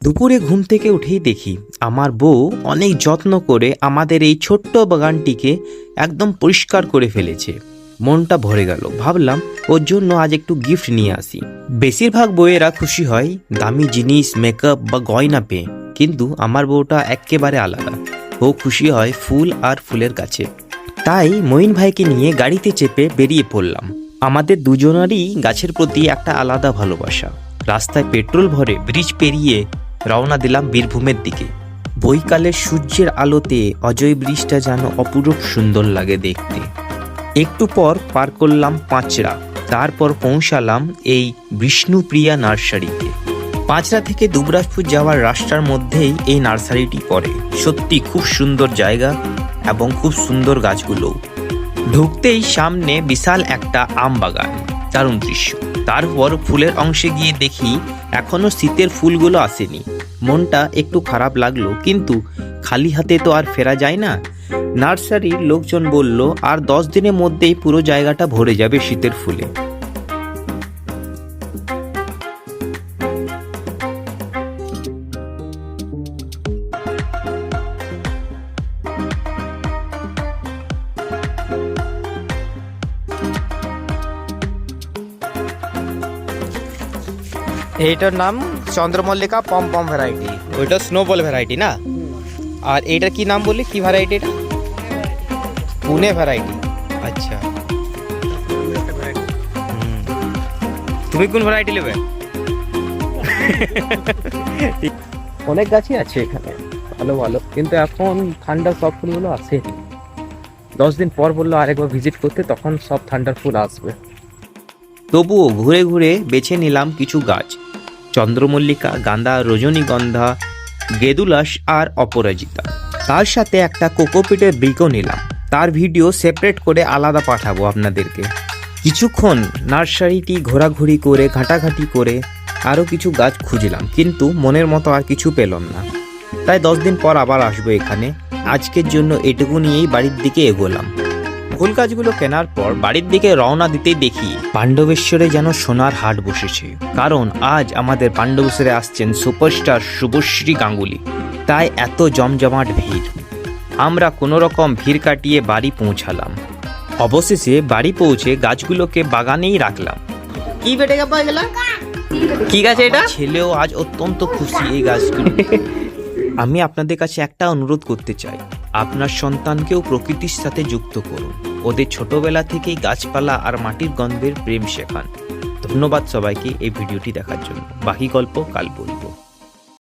দুপুরে ঘুম থেকে উঠেই দেখি আমার বউ অনেক যত্ন করে আমাদের এই ছোট্ট বাগানটিকে একদম পরিষ্কার করে ফেলেছে। মনটা ভরে গেল। ভাবলাম ওর জন্য আজ একটু গিফট নিয়ে আসি। বেশিরভাগ বউয়েরা খুশি হয় দামি জিনিস, মেকআপ বা গয়না পেয়ে, কিন্তু আমার বউটা একেবারে আলাদা। ও খুশি হয় ফুল আর ফুলের কাছে। তাই মঈন ভাইকে নিয়ে গাড়িতে চেপে বেরিয়ে পড়লাম। আমাদের দুজনেরই গাছের প্রতি একটা আলাদা ভালোবাসা। রাস্তায় পেট্রোল ভরে ব্রিজ পেরিয়ে রওনা দিলাম বীরভূমের দিকে। বৈকালের সূর্যের আলোতে অজয় ব্রিজটা যেন অপরূপ সুন্দর লাগে দেখতে। একটু পর পার করলাম পাঁচড়া, তারপর পৌঁছালাম এই বিষ্ণুপ্রিয়া নার্সারিতে। পাঁচড়া থেকে দুবরাজপুর যাওয়ার রাস্তার মধ্যেই এই নার্সারিটি পড়ে। সত্যি খুব সুন্দর জায়গা এবং খুব সুন্দর গাছগুলো। ঢুকতেই সামনে বিশাল একটা আম বাগান, দারুণ দৃশ্য। তারপর ফুলের অংশে গিয়ে দেখি এখনো শীতের ফুলগুলো আসেনি। মনটা একটু খারাপ লাগলো, কিন্তু খালি হাতে তো আর ফেরা যায় না। নার্সারির লোকজন বলল আর 10 দিনের মধ্যেই পুরো জায়গাটা ভরে যাবে শীতের ফুলে। এইটার নাম চন্দ্রমল্লিকা পম পম ভ্যারাইটি, ওইটা স্নোবল ভ্যারাইটি না? আর এইটার কি নাম বললি, কি ভ্যারাইটি এটা? পুনে ভ্যারাইটি। আচ্ছা, তুমি কোন ভ্যারাইটি নেবে? অনেক গাছই আছে এখানে ভালো ভালো, কিন্তু এখন ঠান্ডার সব ফুলগুলো আসে। 10 দিন পর বললো আরেকবার ভিজিট করতে, তখন সব ঠান্ডার ফুল আসবে। তবুও ঘুরে ঘুরে বেছে নিলাম কিছু গাছ: চন্দ্রমল্লিকা, গাঁদা, রজনীগন্ধা, গেদুলাস আর অপরাজিতা। তার সাথে একটা কোকোপিটের ব্রিকও নিলাম। তার ভিডিও সেপারেট করে আলাদা পাঠাবো আপনাদেরকে। কিছুক্ষণ নার্সারিটি ঘোরাঘুরি করে ঘাটাঘাটি করে আরও কিছু গাছ খুঁজলাম, কিন্তু মনের মতো আর কিছু পেলাম না। তাই 10 দিন পর আবার আসবো এখানে। আজকের জন্য এটুকু নিয়েই বাড়ির দিকে এগোলাম। ফুল গাছগুলো কেনার পর বাড়ির দিকে রওনা দিতেই দেখি পাণ্ডবেশ্বরে যেন সোনার হাট বসেছে। কারণ আজ আমাদের পাণ্ডবেশ্বরে আসছেন সুপারস্টার শুভশ্রী গাঙ্গুলি, তাই এত জমজমাট ভিড়। আমরা কোনো রকম ভিড় কাটিয়ে বাড়ি পৌঁছালাম। অবশেষে বাড়ি পৌঁছে গাছগুলোকে বাগানেই রাখলাম। কি বেটে গা পাওয়া গেল? কি গাছ এটা? ছেলেও আজ অত্যন্ত খুশি এই গাছগুলো। আমি আপনাদের কাছে একটা অনুরোধ করতে চাই, আপনার সন্তানকেও প্রকৃতির সাথে যুক্ত করুন। ওদের ছোটবেলা থেকেই গাছপালা আর মাটির গন্ধের প্রেম শেখান। ধন্যবাদ সবাইকে এই ভিডিওটি দেখার জন্য। বাকি গল্প কাল বলব।